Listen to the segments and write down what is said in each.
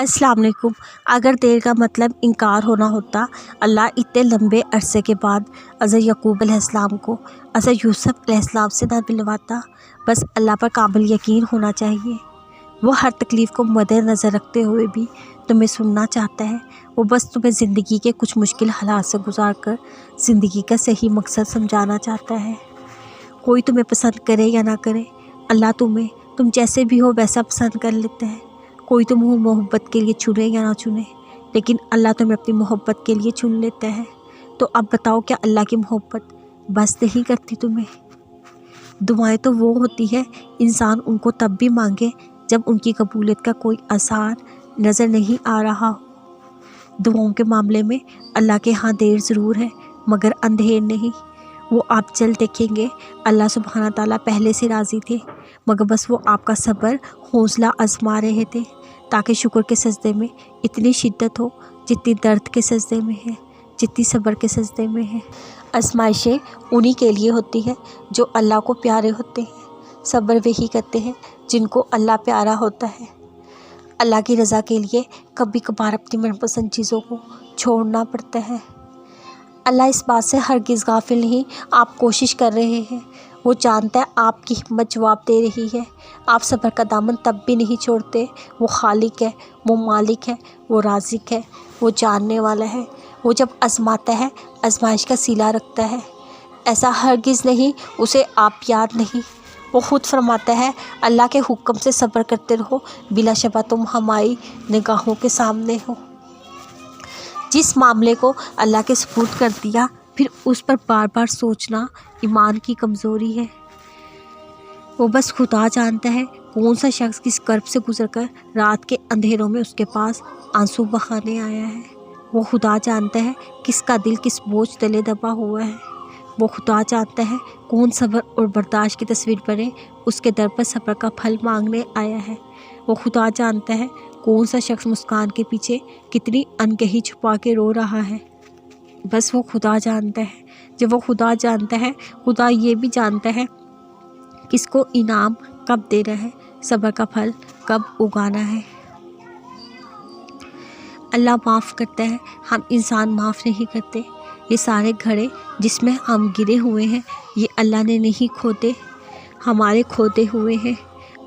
अस्सलाम वालेकुम। अगर देर का मतलब इनकार होना होता, अल्लाह इतने लंबे अरसे के बाद हज़रत याकूब अलैहिस्सलाम को हज़रत यूसुफ अलैहिस्सलाम से ना मिलवाता। बस अल्लाह पर काबिल यकीन होना चाहिए। वो हर तकलीफ़ को मद्देनज़र रखते हुए भी तुम्हें सुनना चाहता है। वो बस तुम्हें ज़िंदगी के कुछ मुश्किल हालात से गुजार कर ज़िंदगी का सही मकसद समझाना चाहता है। कोई तुम्हें पसंद करे या ना करे, अल्लाह तुम जैसे भी हो वैसा पसंद कर लेते हैं। कोई तुम्हें मोहब्बत के लिए चुने या ना चुने, लेकिन अल्लाह तुम्हें अपनी मोहब्बत के लिए चुन लेता है। तो अब बताओ, क्या अल्लाह की मोहब्बत बस नहीं करती तुम्हें? दुआएं तो वो होती है, इंसान उनको तब भी मांगे जब उनकी कबूलियत का कोई आसार नज़र नहीं आ रहा हो। दुआओं के मामले में अल्लाह के यहाँ देर ज़रूर है, मगर अंधेर नहीं। वो आप जल्द देखेंगे। अल्लाह सुब्हाना ताला पहले से राज़ी थे, मगर बस वो आपका सब्र हौसला आजमा रहे थे, ताकि शुक्र के सजदे में इतनी शिद्दत हो जितनी दर्द के सजदे में है, जितनी सब्र के सजदे में है। आजमाइशें उन्हीं के लिए होती है जो अल्लाह को प्यारे होते हैं। सब्र वही करते हैं जिनको अल्लाह प्यारा होता है। अल्लाह की रज़ा के लिए कभी कभार अपनी मनपसंद चीज़ों को छोड़ना पड़ता है। अल्लाह इस बात से हरगिज़ गाफिल नहीं, आप कोशिश कर रहे हैं। वो जानता है आपकी हिम्मत जवाब दे रही है। आप सब्र का दामन तब भी नहीं छोड़ते। वो खालिक है, वो मालिक है, वो राज़िक है, वो जानने वाला है। वो जब आजमाता है, आजमाइश का सिला रखता है। ऐसा हरगिज़ नहीं उसे आप याद नहीं। वो खुद फरमाता है, अल्लाह के हुक्म से सब्र करते रहो, बिलाशबा तुम हमारी निगाहों के सामने हो। जिस मामले को अल्लाह के सुपुर्द कर दिया, फिर उस पर बार बार सोचना ईमान की कमज़ोरी है। वो बस खुदा जानता है कौन सा शख्स किस कर्ब से गुजरकर रात के अंधेरों में उसके पास आंसू बहाने आया है। वो खुदा जानता है किसका दिल किस बोझ तले दबा हुआ है। वो खुदा जानता है कौन सब्र और बर्दाश्त की तस्वीर बने उसके दर पर सब्र का फल मांगने आया है। वो खुदा जानता है कौन सा शख्स मुस्कान के पीछे कितनी अनकही छुपा के रो रहा है। बस वो खुदा जानता है। जब वो खुदा जानता है, खुदा ये भी जानता है किसको इनाम कब देना है, सब्र का फल कब उगाना है। अल्लाह माफ़ करता है, हम इंसान माफ़ नहीं करते। ये सारे घड़े जिसमें हम गिरे हुए हैं, ये अल्लाह ने नहीं खोदे, हमारे खोदे हुए हैं।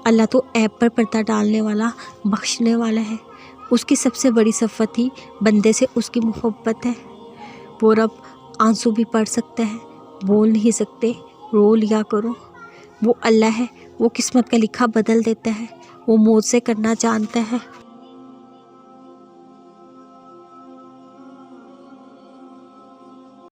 अल्लाह तो ऐब पर पर्दा डालने वाला, बख्शने वाला है। उसकी सबसे बड़ी सिफ़त ही बंदे से उसकी मोहब्बत है। वो रब आंसू भी पढ़ सकता है, बोल नहीं सकते, रो लिया करो। वो अल्लाह है, वो किस्मत का लिखा बदल देता है, वो मौत से करना जानता है।